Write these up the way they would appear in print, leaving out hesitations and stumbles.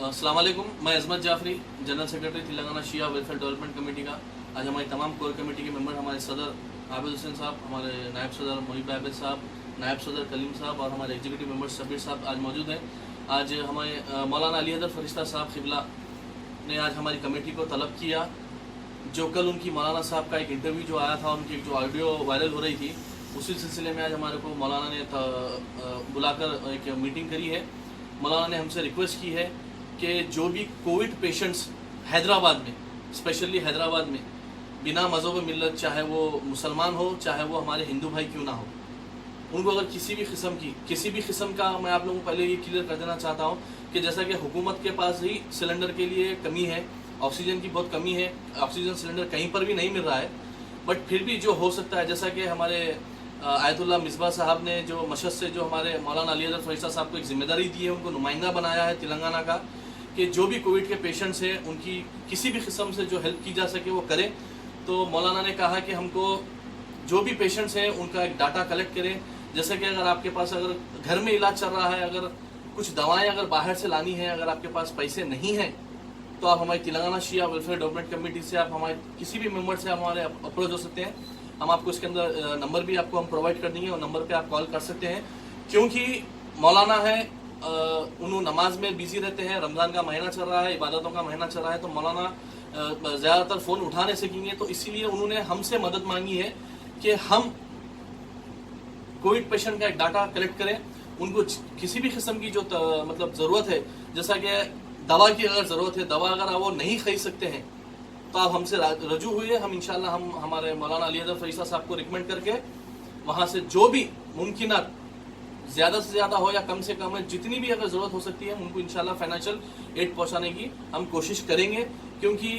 अस्सलाम वालेकुम, मैं अजमत जाफरी, जनरल सेक्रेटरी तेलंगाना शिया वेलफेयर डेवलपमेंट कमेटी का। आज हमारी तमाम कोर कमेटी के मेंबर, हमारे सदर आबिद हुसैन साहब, हमारे नायब सदर मोहिब आबिद साहब, नायब सदर कलीम साहब और हमारे एग्जीक्यूटिव मेंबर शबीर साहब आज मौजूद हैं। आज हमारे मौलाना अली हैदर फरिश्ता साहब क़िबला ने आज हमारी कमेटी को तलब किया, जो कल उनकी मौलाना साहब का एक इंटरव्यू जो आया था, उनकी जो ऑडियो वायरल हो रही थी, उसी सिलसिले में आज हमारे को मौलाना ने बुलाकर एक मीटिंग करी है। मौलाना ने हमसे रिक्वेस्ट की है कि जो भी कोविड पेशेंट्स हैदराबाद में, स्पेशली हैदराबाद में, बिना मज़हब मिल्लत, चाहे वो मुसलमान हो चाहे वो हमारे हिंदू भाई क्यों ना हो, उनको अगर किसी भी किस्म का, मैं आप लोगों को पहले ये क्लियर कर देना चाहता हूँ कि जैसा कि हुकूमत के पास ही सिलेंडर के लिए कमी है, ऑक्सीजन की बहुत कमी है, ऑक्सीजन सिलेंडर कहीं पर भी नहीं मिल रहा है, बट फिर भी जो हो सकता है, जैसा कि हमारे आयतुल्लाह मिसबा साहब ने जो मशद से जो हमारे मौलाना अली हैदर फरिश्ता साहब को एक जिम्मेदारी दी है, उनको नुमाइंदा बनाया है तेलंगाना का, कि जो भी कोविड के पेशेंट्स हैं उनकी किसी भी किस्म से जो हेल्प की जा सके वो करें। तो मौलाना ने कहा कि हमको जो भी पेशेंट्स हैं उनका एक डाटा कलेक्ट करें। जैसे कि अगर आपके पास अगर घर में इलाज चल रहा है, अगर कुछ दवाएं अगर बाहर से लानी है, अगर आपके पास पैसे नहीं हैं, तो आप हमारी तेलंगाना शिया वेलफेयर डेवलपमेंट कमेटी से, आप हमारे किसी भी मेंबर से हमारे अप्रोच हो सकते हैं। हम आपको इसके अंदर नंबर भी आपको हम प्रोवाइड कर देंगे और नंबर पे आप कॉल कर सकते हैं, क्योंकि मौलाना है उन्होंने नमाज में बिजी रहते हैं, रमज़ान का महीना चल रहा है, इबादतों का महीना चल रहा है, तो मौलाना ज़्यादातर फ़ोन उठा नहीं सकेंगे, तो इसीलिए उन्होंने हमसे मदद मांगी है कि हम कोविड पेशेंट का एक डाटा कलेक्ट करें, उनको किसी भी किस्म की जो मतलब ज़रूरत है, जैसा कि दवा की अगर ज़रूरत है, दवा अगर वो नहीं खरीद सकते हैं तो आप हमसे रजू हुए, हम इंशाल्लाह हम हमारे मौलाना अली हैदर फरिश्ता साहब को रिकमेंड करके वहाँ से जो भी मुमकिन ज़्यादा से ज़्यादा हो या कम से कम है, जितनी भी अगर ज़रूरत हो सकती है, उनको इंशाल्लाह फाइनेंशियल एड पहुँचाने की हम कोशिश करेंगे, क्योंकि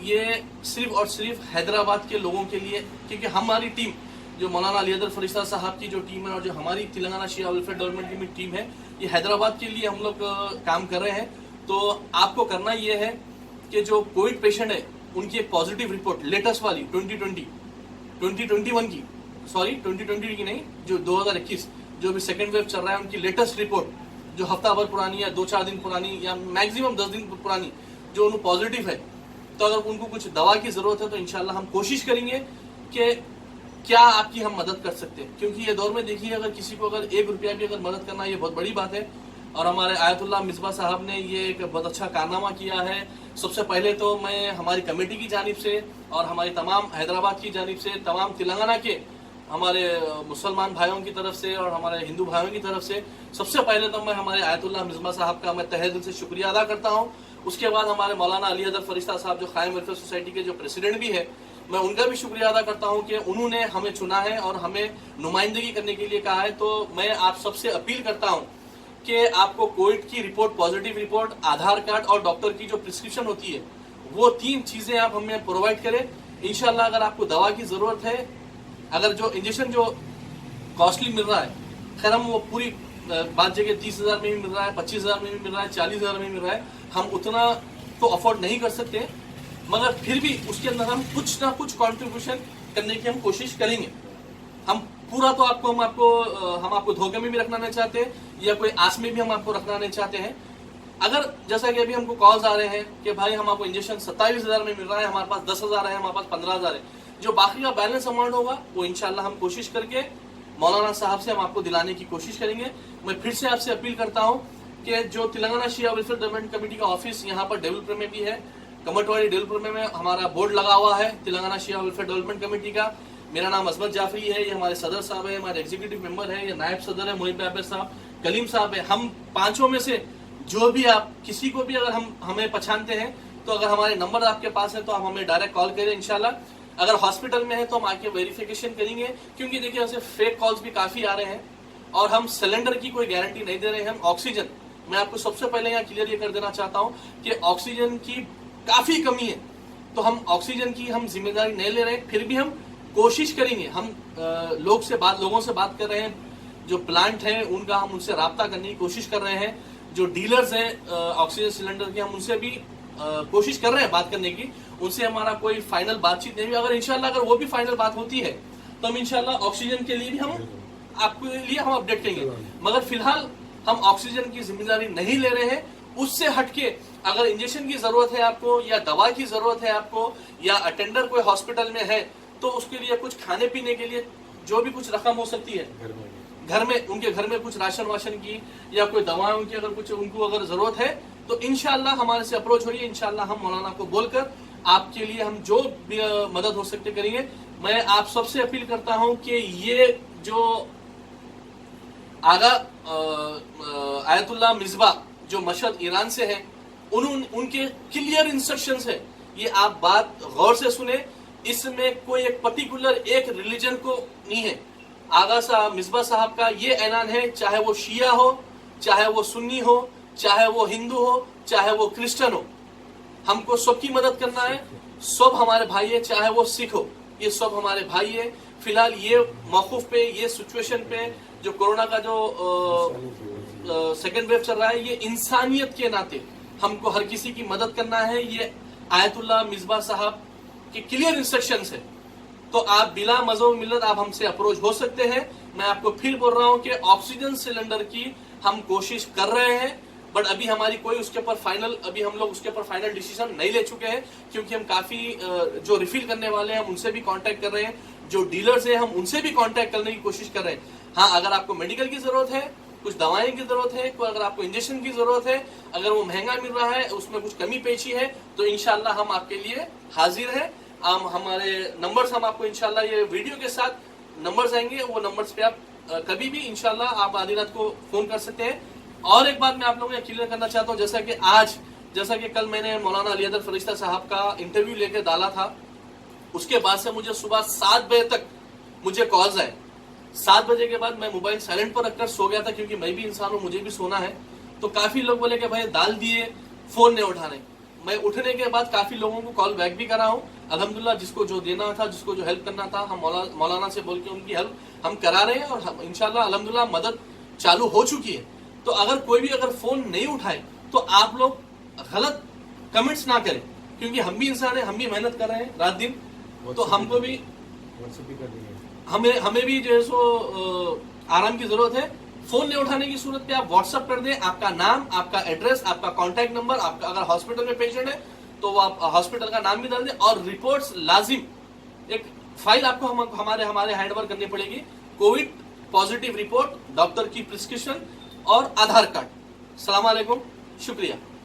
ये सिर्फ और सिर्फ हैदराबाद के लोगों के लिए, क्योंकि हमारी टीम जो मौलाना अली हैदर फरिश्ता साहब की जो टीम है और जो हमारी तेलंगाना शिया वेलफेयर डेवलपमेंट की टीम है, ये हैदराबाद के लिए हम लोग काम कर रहे हैं। तो आपको करना ये है कि जो कोविड पेशेंट है उनकी एक पॉजिटिव रिपोर्ट लेटेस्ट वाली 2021 की, सॉरी 2020 की नहीं, जो 2021 जो भी सेकेंड वेव चल रहा है, उनकी लेटेस्ट रिपोर्ट जो हफ्ता भर पुरानी या 2-4 दिन पुरानी या मैक्सिमम 10 दिन पुरानी जो उनको पॉजिटिव है, तो अगर उनको कुछ दवा की ज़रूरत है तो इंशाल्लाह हम कोशिश करेंगे कि क्या आपकी हम मदद कर सकते हैं, क्योंकि ये दौर में देखिए अगर किसी को अगर 1 रुपया भी अगर मदद करना, ये बहुत बड़ी बात है। और हमारे आयतुल्लाह मिसबा साहब ने ये एक बहुत अच्छा कारनामा किया है। सबसे पहले तो मैं हमारी कमेटी की जानिब से और हमारी तमाम हैदराबाद की जानिब से, तमाम तेलंगाना के हमारे मुसलमान भाइयों की तरफ से और हमारे हिंदू भाइयों की तरफ से, सबसे पहले तो मैं हमारे आयतुल्लाह मिसबा साहब का मैं तहे दिल से शुक्रिया अदा करता हूँ। उसके बाद हमारे मौलाना अली हैदर फरिश्ता साहब जो कायम वेलफेयर सोसाइटी के जो प्रेसिडेंट भी है, मैं उनका भी शुक्रिया अदा करता हूं कि उन्होंने हमें चुना है और हमें नुमाइंदगी करने के लिए कहा है। तो मैं आप सबसे अपील करता हूं कि आपको कोविड की रिपोर्ट, पॉजिटिव रिपोर्ट, आधार कार्ड और डॉक्टर की जो प्रिस्क्रिप्शन होती है, वो 3 चीज़ें आप हमें प्रोवाइड करें। इंशाल्लाह अगर आपको दवा की ज़रूरत है, अगर जो इंजेक्शन जो कॉस्टली मिल रहा है, खैर हम वो पूरी बात जगह 30,000 में भी मिल रहा है, 25,000 में भी मिल रहा है, 40,000 में भी मिल रहा है, हम उतना तो अफोर्ड नहीं कर सकते, मगर फिर भी उसके अंदर हम कुछ ना कुछ कंट्रीब्यूशन करने की हम कोशिश करेंगे। हम पूरा तो हम आपको धोखे में भी रखना नहीं चाहते या कोई आस में भी हम आपको रखना नहीं चाहते हैं। अगर जैसा कि अभी हमको कॉल्स आ रहे हैं कि भाई हम आपको इंजेक्शन 27,000 में मिल रहा है, हमारे पास 10,000 है, हमारे पास 15,000 है, जो बाकी का बैलेंस अमाउंट होगा वो इंशाल्लाह हम कोशिश करके मौलाना साहब से हम आपको दिलाने की कोशिश करेंगे। मैं फिर से आपसे अपील करता हूँ कि जो तेलंगाना शिया वेलफेयर डेवलपमेंट कमेटी का ऑफिस यहाँ पर डेवलपर में भी है, कमटवाड़ी डेवलपर में हमारा बोर्ड लगा हुआ है तेलंगाना शिया वेलफेयर डेवलपमेंट कमेटी का। मेरा नाम अजमत जाफरी है, ये हमारे सदर साहब है, हमारे एग्जीक्यूटिव मेंबर है, ये नायब सदर है मोहिब आबिद साहब, कलीम साहब है। हम पांचों में से जो भी आप किसी को भी अगर हमें पहचानते हैं तो अगर हमारे नंबर आपके पास है तो आप हमें डायरेक्ट कॉल करें इंशाल्लाह। अगर हॉस्पिटल में है तो हम आके वेरिफिकेशन करेंगे, क्योंकि देखिए ऐसे फेक कॉल्स भी काफ़ी आ रहे हैं और हम सिलेंडर की कोई गारंटी नहीं दे रहे हैं। हम ऑक्सीजन, मैं आपको सबसे पहले यहाँ क्लियर ये कर देना चाहता हूँ कि ऑक्सीजन की काफ़ी कमी है, तो हम ऑक्सीजन की हम जिम्मेदारी नहीं ले रहे हैं, फिर भी हम कोशिश करेंगे। हम लोगों से बात कर रहे हैं, जो प्लांट है उनका हम उनसे राब्ता करने की कोशिश कर रहे हैं, जो डीलर्स हैं ऑक्सीजन सिलेंडर के, हम उनसे भी कोशिश कर रहे हैं बात करने की। उनसे हमारा कोई फाइनल बातचीत नहीं हुई, अगर इंशाल्लाह अगर वो भी फाइनल बात होती है तो हम इंशाल्लाह ऑक्सीजन के लिए भी हम आपके लिए हम अपडेट करेंगे, मगर फिलहाल हम ऑक्सीजन की जिम्मेदारी नहीं ले रहे हैं। اس سے ہٹ کے اگر انجیکشن کی ضرورت ہے آپ کو یا دوا کی ضرورت ہے آپ کو یا اٹینڈر کوئی ہاسپٹل میں ہے تو اس کے لیے کچھ کھانے پینے کے لیے جو بھی کچھ رقم ہو سکتی ہے گھر میں ان کے گھر میں کچھ راشن واشن کی یا کوئی دوائوں کی اگر کچھ ان کو اگر ضرورت ہے تو انشاءاللہ ہمارے سے اپروچ ہوئی. انشاءاللہ ہم مولانا کو بول کر آپ کے لیے ہم جو بھی مدد ہو سکتے کریں گے. میں آپ سب سے اپیل کرتا ہوں کہ یہ جو آغا آیت اللہ مصباح جو مشہد ایران سے ہیں ان کے کلیئر انسٹرکشنز ہے. یہ آپ بات غور سے سنیں. اس میں کوئی ایک پرٹیکولر ایک ریلیجن کو نہیں ہے. آغا صاحب مصباح صاحب کا یہ اعلان ہے, چاہے وہ شیعہ ہو, چاہے وہ سنی ہو, چاہے وہ ہندو ہو, چاہے وہ کرسچن ہو, ہم کو سب کی مدد کرنا ہے. سب ہمارے بھائی ہے, چاہے وہ سکھ ہو, یہ سب ہمارے بھائی ہے. فی الحال یہ موقف پہ, یہ سچویشن پہ جو کورونا کا جو سیکنڈ ویو چل رہا ہے, یہ انسانیت کے ناطے ہم کو ہر کسی کی مدد کرنا ہے. یہ آیت اللہ مصباح صاحب کی کلیئر انسٹرکشنز ہے. تو آپ بلا مذہب ملت آپ ہم سے اپروچ ہو سکتے ہیں. میں آپ کو پھر بول رہا ہوں کہ آکسیجن سلنڈر کی ہم کوشش کر رہے ہیں, بٹ ابھی ہماری کوئی اس کے اوپر فائنل, ابھی ہم لوگ اس کے اوپر فائنل ڈیسیژن نہیں لے چکے ہیں, کیونکہ ہم کافی جو ریفیل کرنے والے ہیں ہم ان سے بھی کانٹیکٹ کر رہے ہیں, جو ڈیلرز ہیں ہم ان سے بھی کانٹیکٹ کرنے کی کوشش کر رہے ہیں. ہاں, اگر آپ کو میڈیکل کی ضرورت ہے, کچھ دوائیں کی ضرورت ہے, کوئی اگر آپ کو انجیکشن کی ضرورت ہے, اگر وہ مہنگا مل رہا ہے, اس میں کچھ کمی پیشی ہے, تو انشاءاللہ ہم آپ کے لیے حاضر ہیں. ہمارے نمبرز ہم آپ کو انشاءاللہ یہ ویڈیو کے ساتھ نمبرز آئیں گے, وہ نمبرز پہ آپ کبھی بھی انشاءاللہ آپ آدھی رات کو فون کر سکتے ہیں. اور ایک بات میں آپ لوگوں کو کلیئر کرنا چاہتا ہوں, جیسا کہ کل میں نے مولانا علی حیدر فرشتہ صاحب کا انٹرویو لے کے ڈالا تھا, اس کے بعد سے مجھے صبح 7 بجے تک مجھے کالز آئے. 7 بجے کے بعد میں موبائل سائلنٹ پر رکھ کر سو گیا تھا, کیونکہ میں بھی انسان ہوں, مجھے بھی سونا ہے. تو کافی لوگ بولے کہ بھائی ڈال دیے, فون نہیں اٹھانے. میں اٹھنے کے بعد کافی لوگوں کو کال بیک بھی کرا ہوں. الحمدللہ جس کو جو دینا تھا, جس کو جو ہیلپ کرنا تھا, ہم مولانا سے بول کے ان کی ہیلپ ہم کرا رہے ہیں, اور انشاءاللہ الحمدللہ مدد چالو ہو چکی ہے. تو اگر کوئی بھی اگر فون نہیں اٹھائے تو آپ لوگ غلط کمنٹس نہ کریں, کیونکہ ہم بھی انسان ہیں, ہم بھی محنت کر رہے ہیں رات دن, تو ہم کو بھی ہمیں بھی جو ہے سو آرام کی ضرورت ہے. فون نہیں اٹھانے کی صورت پہ آپ واٹس ایپ کر دیں, آپ کا نام, آپ کا ایڈریس, آپ کا کانٹیکٹ نمبر, آپ کا اگر ہاسپٹل میں پیشنٹ ہے تو وہ آپ ہاسپٹل کا نام بھی ڈال دیں, اور رپورٹس لازم, ایک فائل آپ کو ہمارے ہینڈ اوور کرنی پڑے گی, کووڈ پازیٹیو رپورٹ, ڈاکٹر کی پرسکرپشن اور آدھار کارڈ. السلام علیکم, شکریہ.